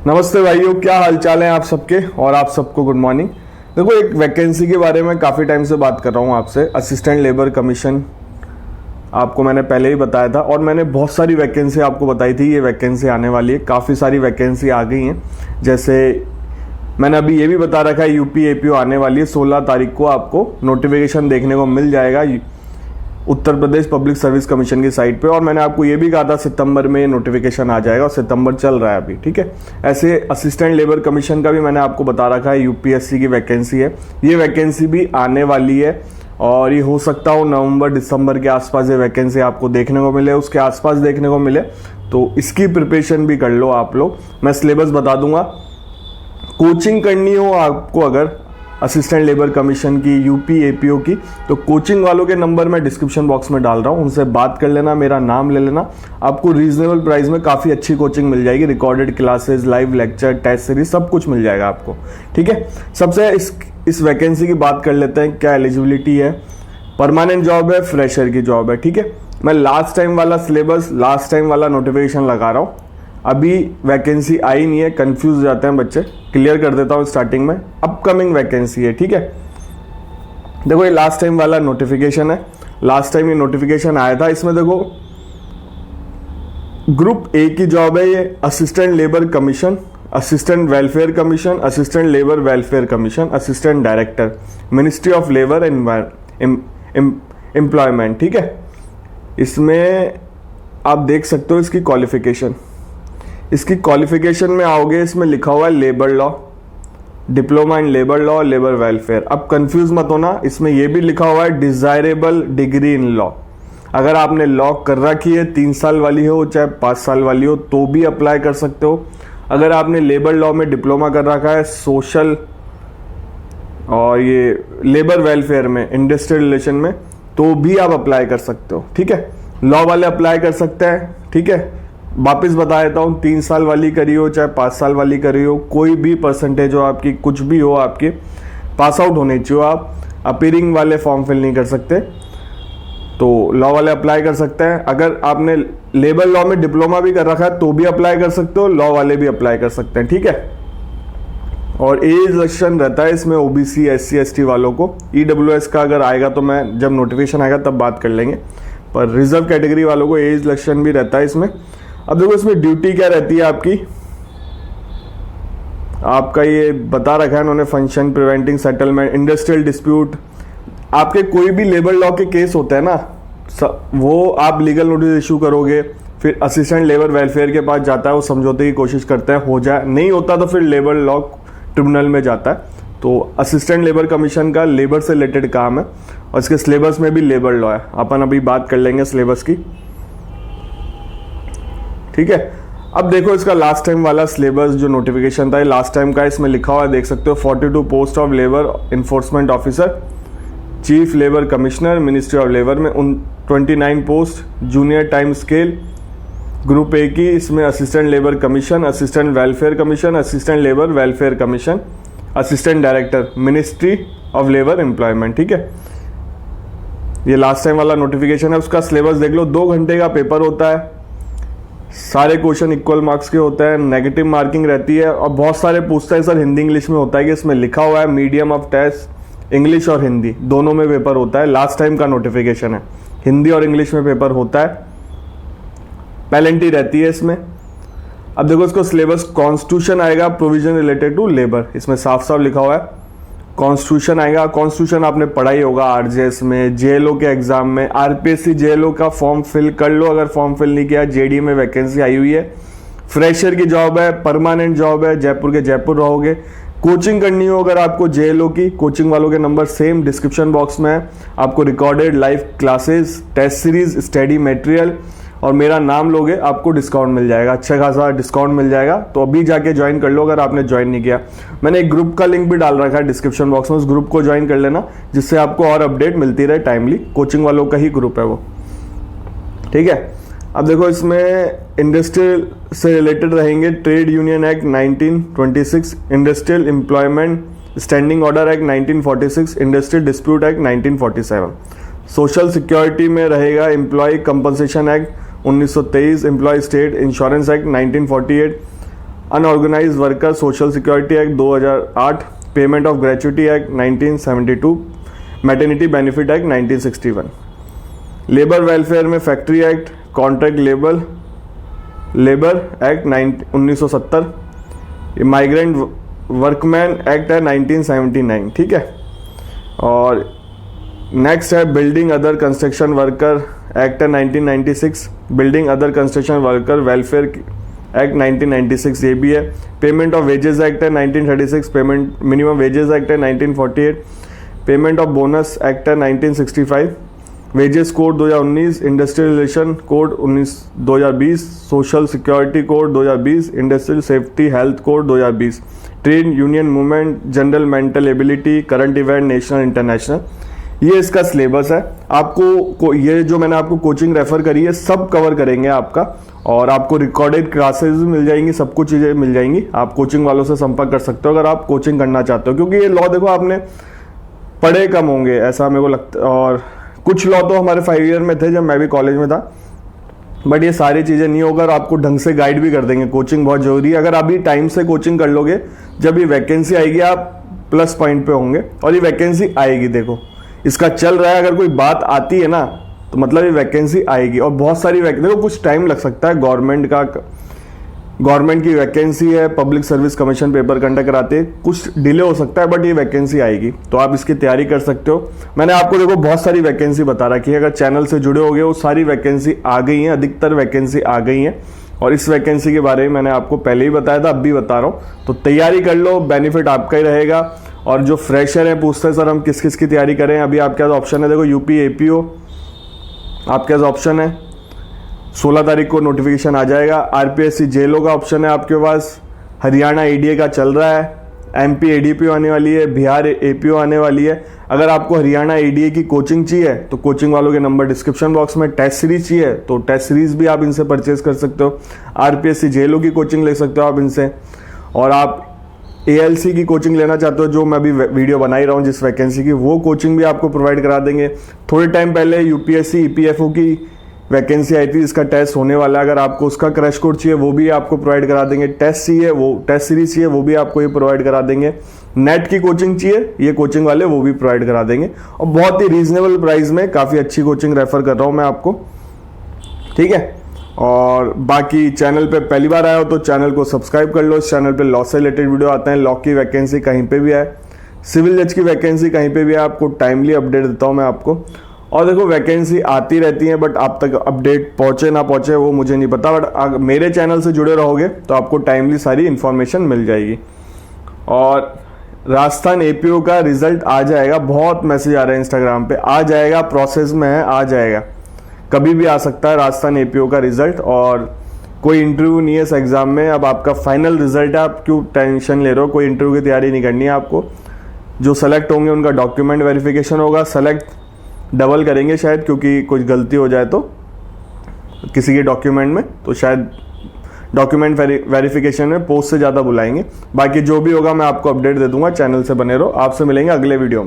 नमस्ते भाइयों, क्या हालचाल है आप सबके। और आप सबको गुड मॉर्निंग। देखो, एक वैकेंसी के बारे में काफ़ी टाइम से बात कर रहा हूँ आपसे। असिस्टेंट लेबर कमीशन आपको मैंने पहले ही बताया था और मैंने बहुत सारी वैकेंसी आपको बताई थी। ये वैकेंसी आने वाली है, काफ़ी सारी वैकेंसी आ गई हैं। जैसे मैंने अभी ये भी बता रखा है, यूपी एपीओ आने वाली है। 16 तारीख को आपको नोटिफिकेशन देखने को मिल जाएगा Uttar Pradesh public service commission की साइट पे। और मैंने आपको ये भी कहा था सितंबर में नोटिफिकेशन आ जाएगा, और सितंबर चल रहा है अभी, ठीक है। ऐसे असिस्टेंट लेबर कमीशन का भी मैंने आपको बता रखा है, यूपीएससी की वैकेंसी है। ये वैकेंसी भी आने वाली है और ये हो सकता हो नवंबर दिसंबर के आसपास ये वैकेंसी आपको देखने को मिले, उसके आसपास देखने को मिले। तो इसकी प्रिपरेशन भी कर लो आप लोग। मैं सिलेबस बता दूंगा। कोचिंग करनी हो आपको अगर असिस्टेंट लेबर कमीशन की, यूपी एपीओ की, तो कोचिंग वालों के नंबर मैं डिस्क्रिप्शन बॉक्स में डाल रहा हूँ, उनसे बात कर लेना, मेरा नाम ले लेना। आपको रीजनेबल प्राइस में काफ़ी अच्छी कोचिंग मिल जाएगी। Recorded classes, live lecture, test series, सब कुछ मिल जाएगा आपको, ठीक है। सबसे इस वैकेंसी की बात कर लेते हैं। क्या एलिजिबिलिटी है? परमानेंट जॉब है, फ्रेशर की जॉब है, ठीक है। मैं लास्ट टाइम वाला सिलेबस, लास्ट टाइम वाला नोटिफिकेशन लगा रहा हूँ। अभी वैकेंसी आई नहीं है, कंफ्यूज हो जाते हैं बच्चे, क्लियर कर देता हूँ स्टार्टिंग में। अपकमिंग वैकेंसी है, ठीक है। देखो, ये लास्ट टाइम वाला नोटिफिकेशन है। लास्ट टाइम ये नोटिफिकेशन आया था। इसमें देखो, ग्रुप ए की जॉब है ये, assistant labour commission, assistant welfare commission, assistant labour welfare commission, assistant director, ministry of labour and employment, ठीक है। इसमें आप देख सकते हो इसकी क्वालिफिकेशन। इसकी क्वालिफिकेशन में आओगे, इसमें लिखा हुआ है labour law, diploma in labour law, labour welfare. अब कंफ्यूज मत होना, इसमें यह भी लिखा हुआ है डिजायरेबल डिग्री इन लॉ। अगर आपने लॉ कर रखी है, 3 साल वाली हो चाहे 5 साल वाली हो, तो भी अप्लाई कर सकते हो। अगर आपने लेबर लॉ में डिप्लोमा कर रखा है, सोशल और ये लेबर वेलफेयर में, इंडस्ट्रियल रिलेशन में, तो भी आप अप्लाई कर सकते हो, ठीक है। लॉ वाले अप्लाई कर सकते हैं, ठीक है। वापस बता देता हूँ, 3 साल वाली करी हो चाहे 5 साल वाली करी हो, कोई भी परसेंटेज हो आपकी, कुछ भी हो आपकी, पास आउट होने चाहिए। आप अपीयरिंग वाले फॉर्म फिल नहीं कर सकते, तो लॉ वाले अप्लाई कर सकते हैं। अगर आपने लेबर लॉ में डिप्लोमा भी कर रखा है तो भी अप्लाई कर सकते हो, लॉ वाले भी अप्लाई कर सकते हैं, ठीक है। और एज रिलेक्शन रहता है इसमें ओबीसी, एससी, एसटी वालों को। ईडब्ल्यूएस का अगर आएगा तो मैं जब नोटिफिकेशन आएगा तब बात कर लेंगे, पर रिजर्व कैटेगरी वालों को एज रिलेक्शन भी रहता है इसमें। अब देखो, इसमें ड्यूटी क्या रहती है आपकी, आपका ये बता रखा है उन्होंने, function preventing settlement, industrial dispute. आपके कोई भी लेबर लॉ के केस होते हैं ना, वो आप लीगल नोटिस इशू करोगे, फिर असिस्टेंट लेबर वेलफेयर के पास जाता है, वो समझौते की कोशिश करते हैं, हो जाए, नहीं होता तो फिर लेबर लॉ ट्रिब्यूनल में जाता है। तो असिस्टेंट लेबर कमीशन का लेबर से रिलेटेड काम है और इसके सिलेबस में भी लेबर लॉ है। अपन अभी बात कर लेंगे सिलेबस की, ठीक है। अब देखो, इसका लास्ट टाइम वाला सिलेबस जो नोटिफिकेशन था, लास्ट टाइम का, इसमें लिखा हुआ है, देख सकते हो, 42 post of labour enforcement officer, chief labour commissioner, ministry of labour में 29 post, junior time scale. Group A की, इसमें assistant labour commission, assistant welfare commission, assistant labour welfare commission, assistant director, ministry of labour employment, ठीक है। ये last time वाला notification है। उसका syllabus देख लो, 2 घंटे का पेपर होता है, सारे क्वेश्चन इक्वल मार्क्स के होते हैं, नेगेटिव मार्किंग रहती है, और बहुत सारे पूछता है सर हिंदी इंग्लिश में होता है कि, इसमें लिखा हुआ है मीडियम ऑफ टेस्ट इंग्लिश और हिंदी दोनों में पेपर होता है। लास्ट टाइम का नोटिफिकेशन है, हिंदी और इंग्लिश में पेपर होता है, पेनल्टी रहती है इसमें। अब देखो, इसको सिलेबस कॉन्स्टिट्यूशन आएगा, प्रोविजन रिलेटेड टू लेबर, इसमें साफ साफ लिखा हुआ है कॉन्स्टिट्यूशन आएगा। कॉन्स्टिट्यूशन आपने पढ़ा ही होगा आरजेएस में, जेएलओ के एग्जाम में, आरपीएससी जेएलओ का फॉर्म फिल कर लो अगर फॉर्म फिल नहीं किया। जेडी में वैकेंसी आई हुई है, फ्रेशर की जॉब है, परमानेंट जॉब है, जयपुर के जयपुर रहोगे। कोचिंग करनी हो अगर आपको जेएलओ की, कोचिंग वालों के नंबर सेम डिस्क्रिप्शन बॉक्स में है। आपको recorded live classes, test series, study material और मेरा नाम लोगे, आपको डिस्काउंट मिल जाएगा, अच्छा खासा डिस्काउंट मिल जाएगा। तो अभी जाके ज्वाइन कर लो अगर आपने ज्वाइन नहीं किया। मैंने एक ग्रुप का लिंक भी डाल रखा है डिस्क्रिप्शन बॉक्स में, उस ग्रुप को ज्वाइन कर लेना, जिससे आपको और अपडेट मिलती रहे टाइमली। कोचिंग वालों का ही ग्रुप है वो, ठीक है। अब देखो, इसमें इंडस्ट्रियल से रिलेटेड रहेंगे, trade union act 1926, industrial employment standing order act 1946, industrial dispute act 1947। Social security में रहेगा employ compensation act 1923, employ state insurance act 1948, unorganise worker social security act 2008, payment of gratuity act 1972, maternity benefit act 1961, labour welfare में factory act, contract labour act 1970, migrant workman act है 1979, ठीक है। और next है building other construction worker act है 1996, building other construction worker welfare act 1996 ये भी है। पेमेंट ऑफ वेजेस एक्ट है 1936, पेमेंट मिनिमम वेजेस एक्ट है 1948, पेमेंट ऑफ बोनस एक्ट है 1965, wages code 2019, industrial relation code 2020, social security code 2020, industrial safety health code 2020, trade union movement, general mental ability, current event, national international, ये इसका syllabus है। आपको ये जो मैंने आपको कोचिंग रेफर करी है सब कवर करेंगे आपका, और आपको रिकॉर्डेड क्लासेस भी मिल जाएंगी, सब कुछ चीज़ें मिल जाएंगी। आप कोचिंग वालों से संपर्क कर सकते हो अगर आप कोचिंग करना चाहते हो, क्योंकि ये लॉ देखो आपने पढ़े कम होंगे ऐसा मेरे को लगता है, और कुछ लॉ तो हमारे 5 ईयर में थे जब मैं भी कॉलेज में था, बट ये सारी चीज़ें नहीं होगा और आपको ढंग से गाइड भी कर देंगे। कोचिंग बहुत जरूरी है, अगर अभी टाइम से कोचिंग कर लोगे जब ये वैकेंसी आएगी आप प्लस पॉइंट पे होंगे, और ये वैकेंसी आएगी, देखो इसका चल रहा है, अगर कोई बात आती है ना तो मतलब ये वैकेंसी आएगी। और बहुत सारी देखो कुछ टाइम लग सकता है, गवर्नमेंट की वैकेंसी है, public service commission paper conduct कराते हैं, कुछ डिले हो सकता है, बट ये वैकेंसी आएगी तो आप इसकी तैयारी कर सकते हो। मैंने आपको देखो बहुत सारी वैकेंसी बता रखी है, अगर चैनल से जुड़े होगे वो सारी वैकेंसी आ गई हैं, अधिकतर वैकेंसी आ गई हैं, और इस वैकेंसी के बारे में मैंने आपको पहले ही बताया था, अब भी बता रहा हूँ, तो तैयारी कर लो, बेनिफिट आपका ही रहेगा। और जो फ्रेशर हैं पूछते हैं सर हम किस किस की तैयारी करें, अभी आपके पास ऑप्शन है, देखो यूपी एपीओ आपके पास ऑप्शन है, 16 तारीख को नोटिफिकेशन आ जाएगा। आरपीएससी जेएलओ का ऑप्शन है आपके पास, हरियाणा एडीए का चल रहा है, एमपी एडीपीओ आने वाली है, बिहार एपीओ आने वाली है। अगर आपको हरियाणा एडीए की कोचिंग चाहिए तो कोचिंग वालों के नंबर डिस्क्रिप्शन बॉक्स में, टेस्ट सीरीज चाहिए तो टेस्ट सीरीज भी आप इनसे परचेज कर सकते हो, आरपीएससी जेएलओ की कोचिंग ले सकते हो आप इनसे, और आप एएलसी की कोचिंग लेना चाहते हो जो मैं अभी वीडियो बना ही रहा हूँ जिस वैकेंसी की, वो कोचिंग भी आपको प्रोवाइड करा देंगे। थोड़े टाइम पहले यूपीएससी ईपीएफओ की वैकेंसी आई थी, इसका टेस्ट होने वाला है, अगर आपको उसका क्रैश कोर्स चाहिए वो भी आपको प्रोवाइड करा देंगे, टेस्ट चाहिए वो टेस्ट सीरीज चाहिए वो भी आपको ये प्रोवाइड करा देंगे, नेट की कोचिंग चाहिए ये कोचिंग वाले वो भी प्रोवाइड करा देंगे, और बहुत ही रीजनेबल प्राइस में काफ़ी अच्छी कोचिंग रेफर कर रहा हूँ मैं आपको, ठीक है। और बाकी चैनल पे पहली बार आया हो तो चैनल को सब्सक्राइब कर लो, इस चैनल पे लॉ से रिलेटेड वीडियो आते हैं, लॉ की वैकेंसी कहीं पे भी आए, सिविल जज की वैकेंसी कहीं पे भी है, आपको टाइमली अपडेट देता हूँ मैं आपको। और देखो वैकेंसी आती रहती है, बट आप तक अपडेट पहुँचे ना पहुँचे वो मुझे नहीं पता, बट मेरे चैनल से जुड़े रहोगे तो आपको टाइमली सारी इन्फॉर्मेशन मिल जाएगी। और राजस्थान एपीओ का रिजल्ट आ जाएगा, बहुत मैसेज आ रहे हैं इंस्टाग्राम पे, आ जाएगा, प्रोसेस में है, आ जाएगा, कभी भी आ सकता है राजस्थान एपीओ का रिजल्ट, और कोई इंटरव्यू नहीं है इस एग्जाम में, अब आपका फाइनल रिजल्ट है, आप क्यों टेंशन ले रहे हो, कोई इंटरव्यू की तैयारी नहीं करनी है आपको। जो सेलेक्ट होंगे उनका डॉक्यूमेंट वेरिफिकेशन होगा, सेलेक्ट डबल करेंगे शायद, क्योंकि कुछ गलती हो जाए तो किसी के डॉक्यूमेंट में, तो शायद डॉक्यूमेंट वेरिफिकेशन में पोस्ट से ज़्यादा बुलाएंगे। बाकी जो भी होगा मैं आपको अपडेट दे दूंगा, चैनल से बने रहो, आपसे मिलेंगे अगले वीडियो में।